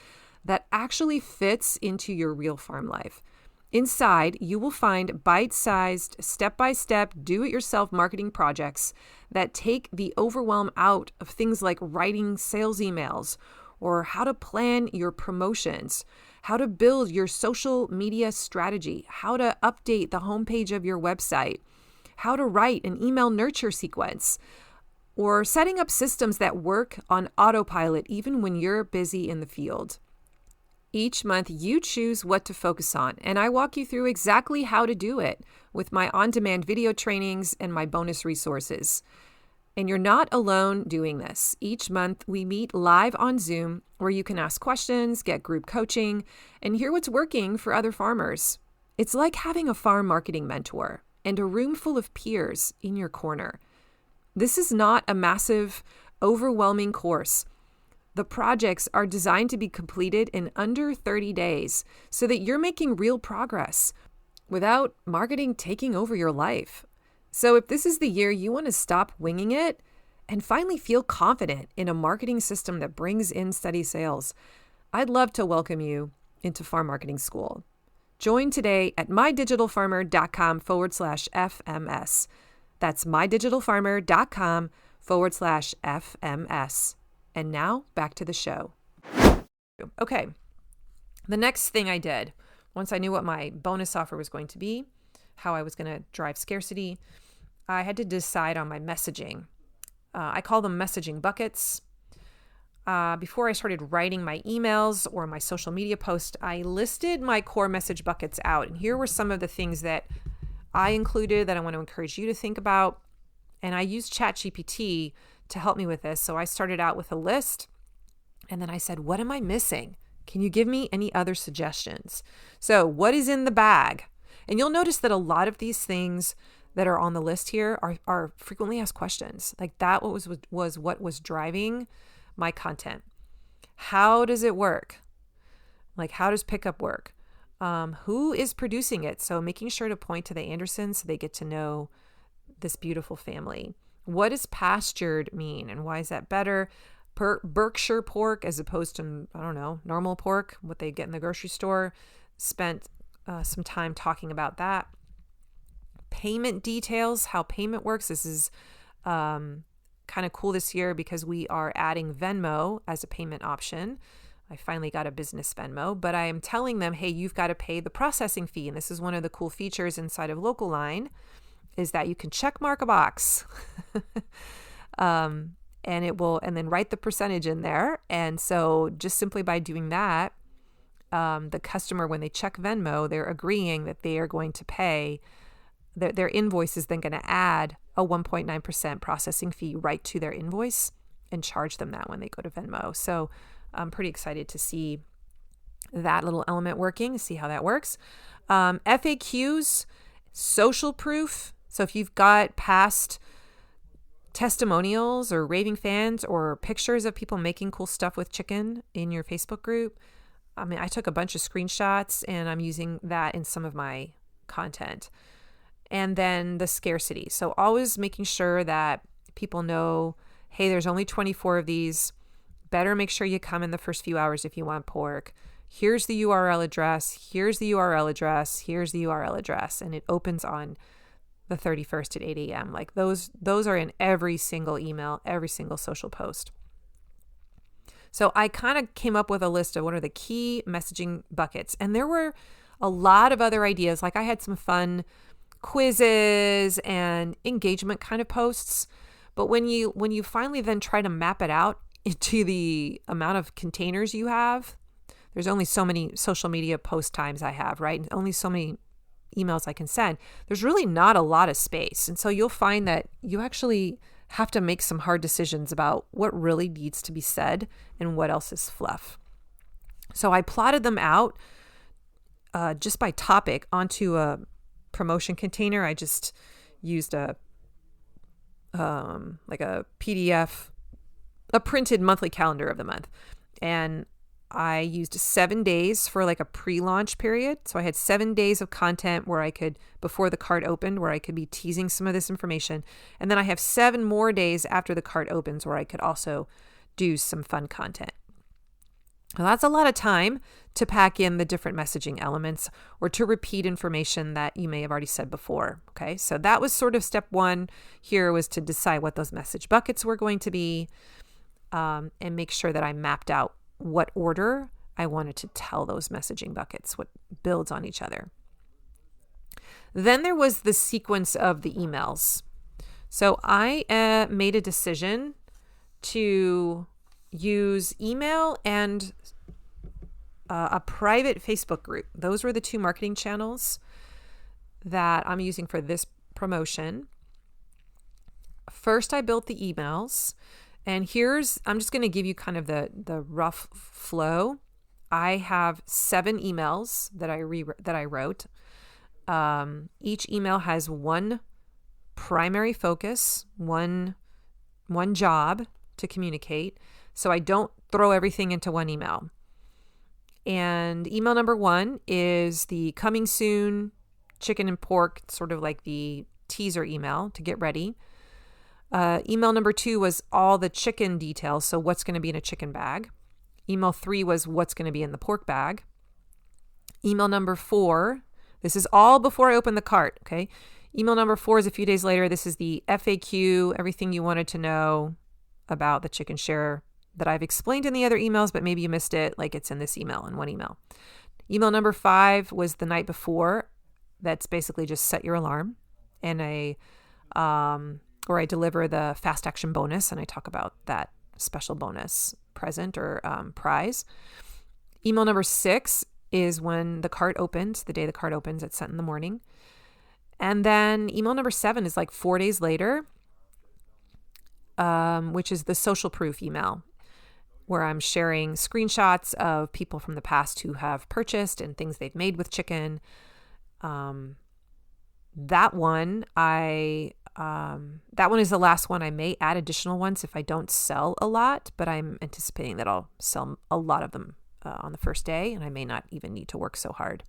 that actually fits into your real farm life. Inside, you will find bite-sized, step-by-step, do-it-yourself marketing projects that take the overwhelm out of things like writing sales emails, or how to plan your promotions, how to build your social media strategy, how to update the homepage of your website, how to write an email nurture sequence, or setting up systems that work on autopilot even when you're busy in the field. Each month, you choose what to focus on, and I walk you through exactly how to do it with my on-demand video trainings and my bonus resources. And you're not alone doing this. Each month, we meet live on Zoom where you can ask questions, get group coaching, and hear what's working for other farmers. It's like having a farm marketing mentor and a room full of peers in your corner. This is not a massive, overwhelming course. The projects are designed to be completed in under 30 days so that you're making real progress without marketing taking over your life. So if this is the year you want to stop winging it and finally feel confident in a marketing system that brings in steady sales, I'd love to welcome you into Farm Marketing School. Join today at mydigitalfarmer.com/FMS. That's mydigitalfarmer.com/FMS. And now back to the show. Okay. The next thing I did, once I knew what my bonus offer was going to be, how I was going to drive scarcity, I had to decide on my messaging. I call them messaging buckets. Before I started writing my emails or my social media posts, I listed my core message buckets out. And here were some of the things that I included that I want to encourage you to think about. And I used ChatGPT to help me with this. So I started out with a list, and then I said, what am I missing? Can you give me any other suggestions? So what is in the bag? And you'll notice that a lot of these things that are on the list here are frequently asked questions. Like that was what was driving my content. How does it work? Like, how does pickup work? Who is producing it? So making sure to point to the Andersons so they get to know this beautiful family. What does pastured mean, and why is that better? Berkshire pork as opposed to, I don't know, normal pork, what they get in the grocery store. Spent some time talking about that. Payment details, how payment works. This is kind of cool this year because we are adding Venmo as a payment option. I finally got a business Venmo, but I am telling them, hey, you've got to pay the processing fee. And this is one of the cool features inside of Local Line, is that you can check mark a box and then write the percentage in there. And so just simply by doing that, the customer, when they check Venmo, they're agreeing that they are going to pay. Their invoice is then going to add a 1.9% processing fee right to their invoice and charge them that when they go to Venmo. So I'm pretty excited to see that little element working, see how that works. FAQs, social proof. So if you've got past testimonials or raving fans or pictures of people making cool stuff with chicken in your Facebook group, I mean, I took a bunch of screenshots and I'm using that in some of my content. And then the scarcity. So always making sure that people know, hey, there's only 24 of these. Better make sure you come in the first few hours if you want pork. Here's the URL address. Here's the URL address. Here's the URL address. And it opens on the 31st at 8 a.m. Like those are in every single email, every single social post. So I kind of came up with a list of what are the key messaging buckets. And there were a lot of other ideas. Like I had some fun quizzes and engagement kind of posts. But when you finally then try to map it out into the amount of containers you have, there's only so many social media post times I have, right? Only so many emails I can send. There's really not a lot of space. And so you'll find that you actually have to make some hard decisions about what really needs to be said and what else is fluff. So I plotted them out just by topic onto a promotion container. I just used a PDF, a printed monthly calendar of the month. And I used 7 days for like a pre-launch period. So I had 7 days of content where I could, before the cart opened, where I could be teasing some of this information. And then I have 7 more days after the cart opens where I could also do some fun content. Well, that's a lot of time to pack in the different messaging elements or to repeat information that you may have already said before. Okay, so that was sort of step one here, was to decide what those message buckets were going to be and make sure that I mapped out what order I wanted to tell those messaging buckets, what builds on each other. Then there was the sequence of the emails. So I made a decision to use email and a private Facebook group. Those were the two marketing channels that I'm using for this promotion. First, I built the emails. And I'm just going to give you kind of the rough flow. I have 7 emails that I wrote. Each email has one primary focus, one job to communicate. So I don't throw everything into one email. And email number 1 is the coming soon chicken and pork, sort of like the teaser email to get ready. Email number 2 was all the chicken details. So what's going to be in a chicken bag. Email 3 was what's going to be in the pork bag. Email number 4, this is all before I open the cart. Okay. Email number 4 is a few days later. This is the FAQ, everything you wanted to know about the chicken share that I've explained in the other emails, but maybe you missed it. Like it's in this email, in one email. Email number 5 was the night before. That's basically just set your alarm, and a or I deliver the fast action bonus, and I talk about that special bonus present or prize. Email number 6 is when the cart opens, the day the cart opens at 7 in the morning. And then email number 7 is like 4 days later, which is the social proof email, where I'm sharing screenshots of people from the past who have purchased and things they've made with chicken. That one is the last one. I may add additional ones if I don't sell a lot, but I'm anticipating that I'll sell a lot of them on the first day, and I may not even need to work so hard.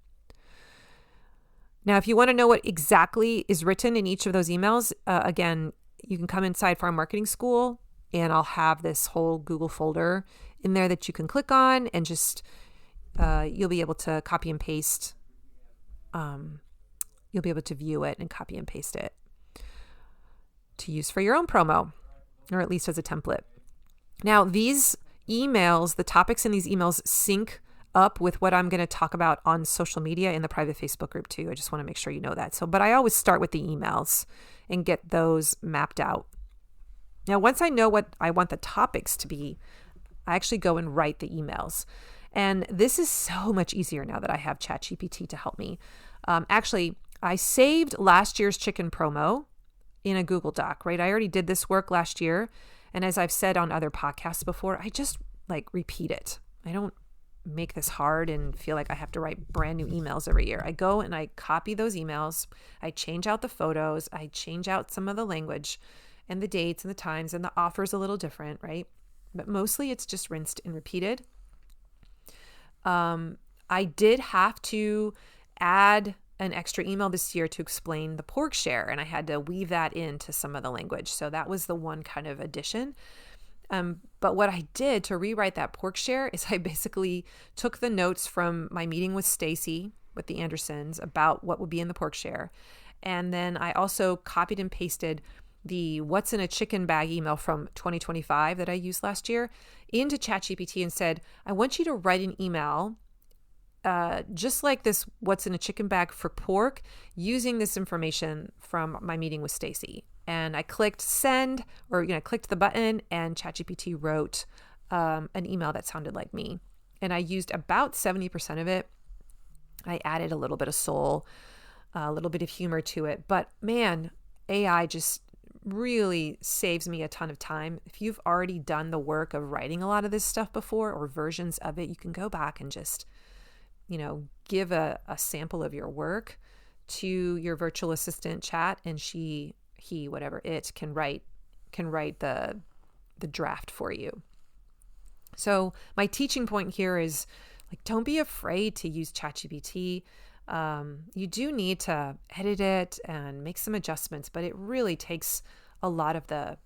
Now, if you want to know what exactly is written in each of those emails, again, you can come inside Farm Marketing School, and I'll have this whole Google folder in there that you can click on, and just you'll be able to copy and paste. You'll be able to view it and copy and paste it to use for your own promo, or at least as a template. Now, these emails, the topics in these emails sync up with what I'm going to talk about on social media in the private Facebook group too. I just want to make sure you know that. But I always start with the emails and get those mapped out. Now, once I know what I want the topics to be, I actually go and write the emails. And this is so much easier now that I have ChatGPT to help me. Actually, I saved last year's chicken promo in a Google Doc, right? I already did this work last year. And as I've said on other podcasts before, I just repeat it. I don't make this hard and feel like I have to write brand new emails every year. I go and I copy those emails. I change out the photos. I change out some of the language and the dates and the times, and the offer's a little different, right? But mostly it's just rinsed and repeated. I did have to add an extra email this year to explain the pork share, and I had to weave that into some of the language. So that was the one kind of addition. But what I did to rewrite that pork share is I basically took the notes from my meeting with Stacy, with the Andersons, about what would be in the pork share. And then I also copied and pasted the what's in a chicken bag email from 2025 that I used last year into ChatGPT and said, I want you to write an email just like this what's in a chicken bag for pork, using this information from my meeting with Stacy. And I clicked send, or clicked the button, and ChatGPT wrote an email that sounded like me. And I used about 70% of it. I added a little bit of soul, a little bit of humor to it. But man, AI just really saves me a ton of time. If you've already done the work of writing a lot of this stuff before, or versions of it, you can go back and just give a sample of your work to your virtual assistant chat, and he, whatever it can write the draft for you. So my teaching point here is don't be afraid to use ChatGPT. You do need to edit it and make some adjustments, but it really takes a lot of the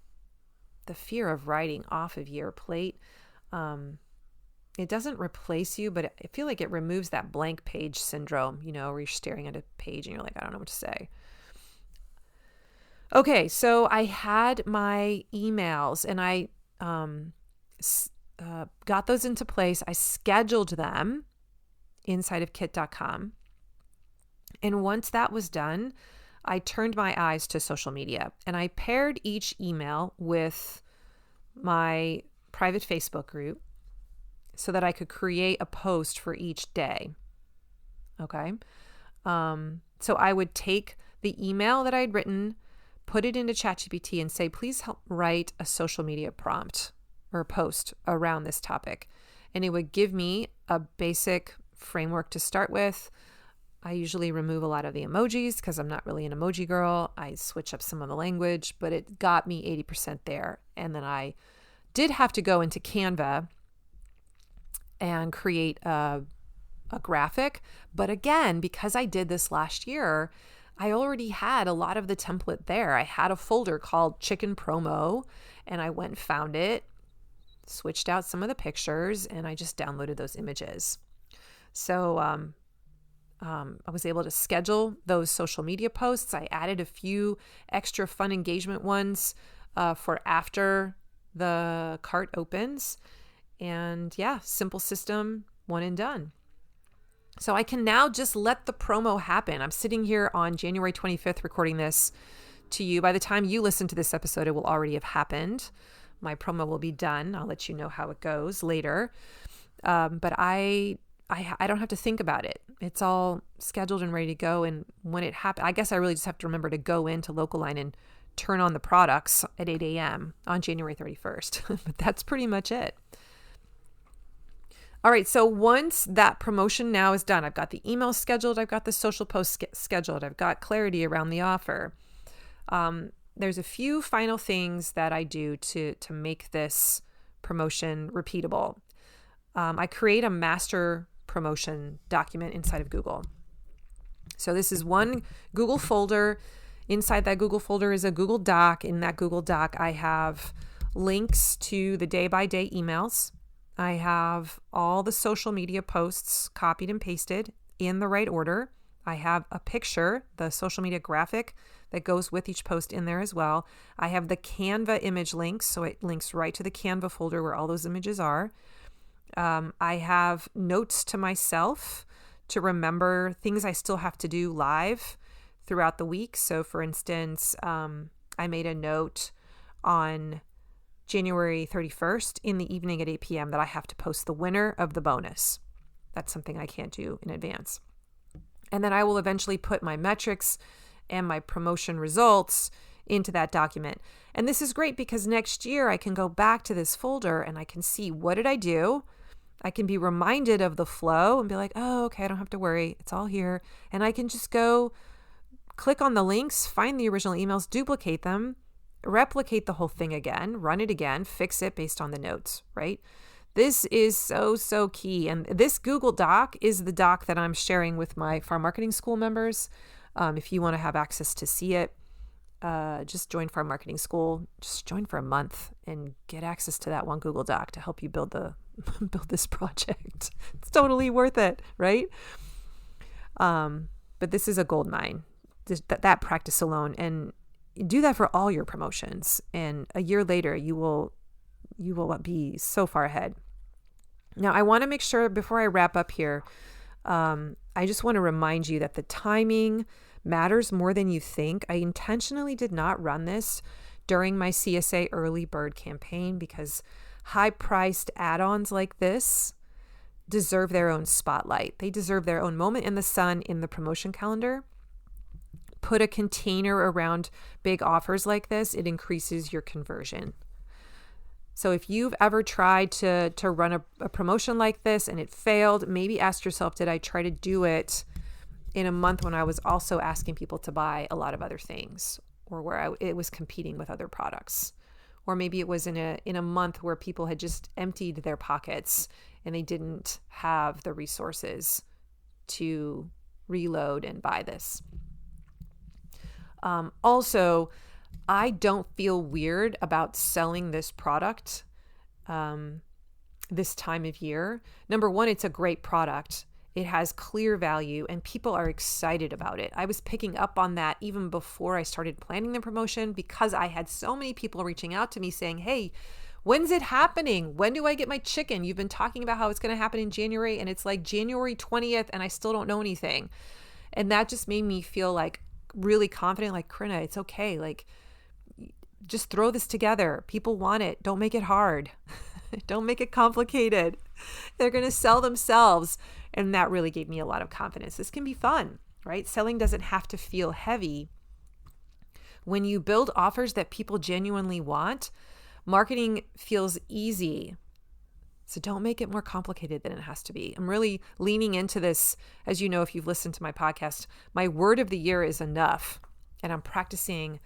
fear of writing off of your plate. It doesn't replace you, but I feel like it removes that blank page syndrome, where you're staring at a page and you're like, I don't know what to say. Okay, so I had my emails and I got those into place. I scheduled them inside of kit.com. And once that was done, I turned my eyes to social media, and I paired each email with my private Facebook group so that I could create a post for each day. Okay. So I would take the email that I'd written, put it into ChatGPT and say, please help write a social media prompt or a post around this topic. And it would give me a basic framework to start with. I usually remove a lot of the emojis because I'm not really an emoji girl. I switch up some of the language, but it got me 80% there. And then I did have to go into Canva and create a graphic. But again, because I did this last year, I already had a lot of the template there. I had a folder called Chicken Promo, and I went and found it, switched out some of the pictures, and I just downloaded those images. So I was able to schedule those social media posts. I added a few extra fun engagement ones for after the cart opens. And yeah, simple system, one and done. So I can now just let the promo happen. I'm sitting here on January 25th recording this to you. By the time you listen to this episode, it will already have happened. My promo will be done. I'll let you know how it goes later. But I don't have to think about it. It's all scheduled and ready to go. And when it happens, I guess I really just have to remember to go into Local Line and turn on the products at 8 a.m. on January 31st. But that's pretty much it. All right, so once that promotion now is done, I've got the email scheduled, I've got the social post scheduled, I've got clarity around the offer. There's a few final things that I do to make this promotion repeatable. I create a master promotion document inside of Google. So this is one Google folder. Inside that Google folder is a Google Doc. In that Google Doc, I have links to the day-by-day emails. I have all the social media posts copied and pasted in the right order. I have a picture, the social media graphic that goes with each post in there as well. I have the Canva image links, so it links right to the Canva folder where all those images are. I have notes to myself to remember things I still have to do live throughout the week. So for instance, I made a note on January 31st in the evening at 8 p.m. that I have to post the winner of the bonus. That's something I can't do in advance. And then I will eventually put my metrics and my promotion results into that document. And this is great because next year I can go back to this folder and I can see, what did I do? I can be reminded of the flow and be like, oh, okay, I don't have to worry. It's all here. And I can just go click on the links, find the original emails, duplicate them, replicate the whole thing again, run it again, fix it based on the notes, right? This is so key. And this Google Doc is the doc that I'm sharing with my Farm Marketing School members. If you want to have access to see it, just join Farm Marketing School. Just join for a month and get access to that one Google Doc to help you build this project. It's totally worth it, right? But this is a gold mine. That practice alone, and do that for all your promotions. And a year later, you will be so far ahead. Now, I want to make sure before I wrap up here, I just want to remind you that the timing matters more than you think. I intentionally did not run this during my CSA early bird campaign because high-priced add-ons like this deserve their own spotlight. They deserve their own moment in the sun in the promotion calendar. Put a container around big offers like this, it increases your conversion. So if you've ever tried to run a promotion like this and it failed, maybe ask yourself, did I try to do it in a month when I was also asking people to buy a lot of other things, or where it was competing with other products? Or maybe it was in a month where people had just emptied their pockets and they didn't have the resources to reload and buy this. Also, I don't feel weird about selling this product this time of year. Number one, it's a great product. It has clear value and people are excited about it. I was picking up on that even before I started planning the promotion because I had so many people reaching out to me saying, hey, when's it happening? When do I get my chicken? You've been talking about how it's going to happen in January and it's like January 20th and I still don't know anything. And that just made me feel like really confident, like, Corinna, it's okay. Like, just throw this together. People want it. Don't make it hard. Don't make it complicated. They're going to sell themselves. And that really gave me a lot of confidence. This can be fun, right? Selling doesn't have to feel heavy. When you build offers that people genuinely want, marketing feels easy. So don't make it more complicated than it has to be. I'm really leaning into this. As you know, if you've listened to my podcast, my word of the year is enough. And I'm practicing,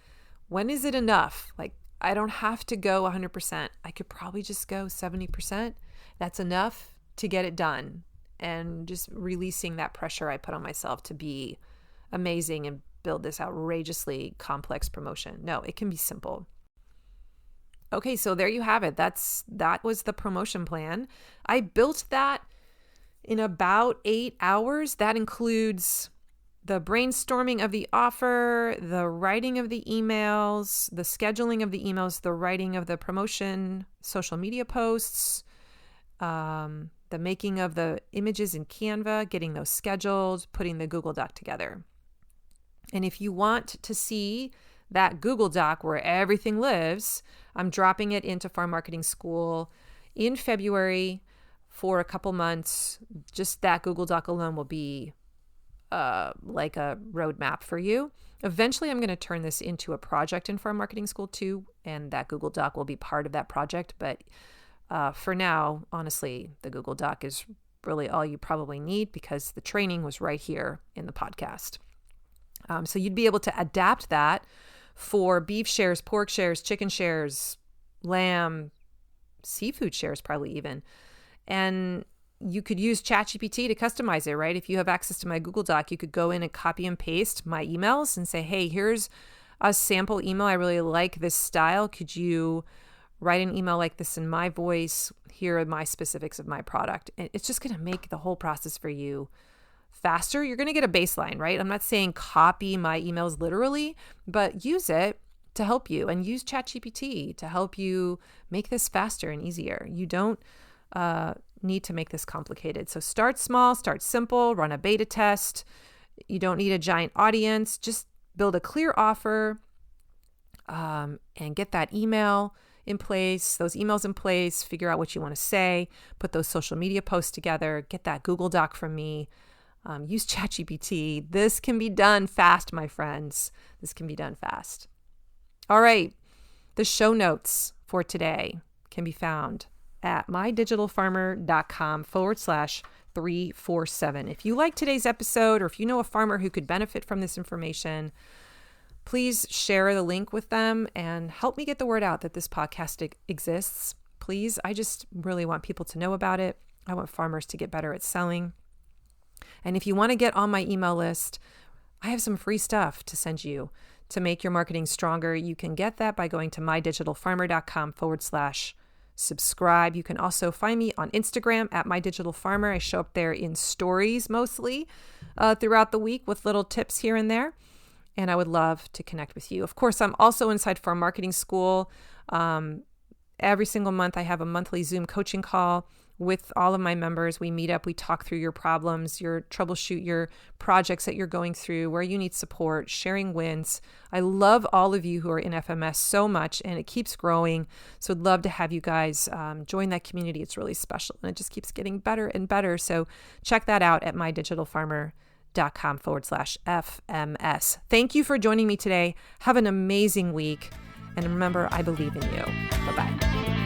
when is it enough? Like, I don't have to go 100%. I could probably just go 70%. That's enough to get it done. And just releasing that pressure I put on myself to be amazing and build this outrageously complex promotion. No, it can be simple. Okay, so there you have it. That was the promotion plan. I built that in about 8 hours. That includes the brainstorming of the offer, the writing of the emails, the scheduling of the emails, the writing of the promotion, social media posts, the making of the images in Canva, getting those scheduled, putting the Google Doc together. And if you want to see that Google Doc where everything lives. I'm dropping it into Farm Marketing School in February for a couple months. Just that Google Doc alone will be like a roadmap for you. Eventually, I'm going to turn this into a project in Farm Marketing School too, and that Google Doc will be part of that project. But for now, honestly, the Google Doc is really all you probably need because the training was right here in the podcast. So you'd be able to adapt that for beef shares, pork shares, chicken shares, lamb, seafood shares probably even. And you could use ChatGPT to customize it, right? If you have access to my Google Doc, you could go in and copy and paste my emails and say, hey, here's a sample email. I really like this style. Could you write an email like this in my voice? Here are my specifics of my product. And it's just going to make the whole process for you faster. You're going to get a baseline, right? I'm not saying copy my emails literally, but use it to help you, and use ChatGPT to help you make this faster and easier. You don't need to make this complicated. So start small, start simple, run a beta test. You don't need a giant audience. Just build a clear offer and get that email in place, those emails in place, figure out what you want to say, put those social media posts together, get that Google Doc from me, use ChatGPT. This can be done fast, my friends. This can be done fast. All right. The show notes for today can be found at mydigitalfarmer.com/347. If you like today's episode, or if you know a farmer who could benefit from this information, please share the link with them and help me get the word out that this podcast exists. Please, I just really want people to know about it. I want farmers to get better at selling. And if you want to get on my email list, I have some free stuff to send you to make your marketing stronger. You can get that by going to mydigitalfarmer.com/subscribe. You can also find me on Instagram at mydigitalfarmer. I show up there in stories mostly throughout the week with little tips here and there. And I would love to connect with you. Of course, I'm also inside Farm Marketing School. Every single month, I have a monthly Zoom coaching call with all of my members. We meet up, we talk through your problems, your troubleshoot your projects that you're going through, where you need support, sharing wins. I love all of you who are in FMS so much, and it keeps growing. So I'd love to have you guys join that community. It's really special, and it just keeps getting better and better. So check that out at mydigitalfarmer.com/FMS. Thank you for joining me today. Have an amazing week. And remember, I believe in you. Bye-bye.